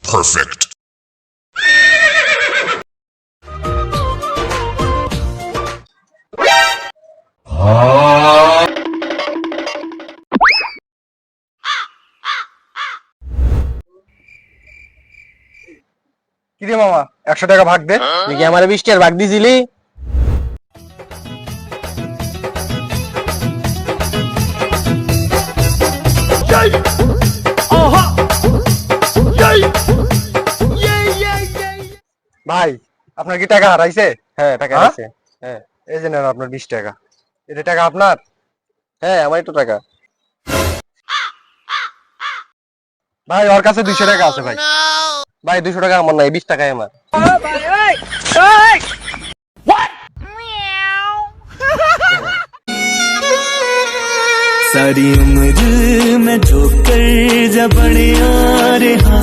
Perfect. কি রে মামা 100 টাকা ভাগ দে। তুই কি আমার 20 টাকার ভাগ দিছিলি? ভাই আপনার কি টাকা হারাইছে? হ্যাঁ, টাকা হ্যাঁ? আছে। হ্যাঁ এই যে নেন আপনার 20 টাকা। এটা টাকা আপনার? হ্যাঁ, আমার একটু টাকা। ভাই ওর কাছে 200 টাকা আছে ভাই। ভাই 200 টাকা আমার নাই, 20 টাকাই আমার। सारी उम्र मैं ठोकर जा बड़े आ रहा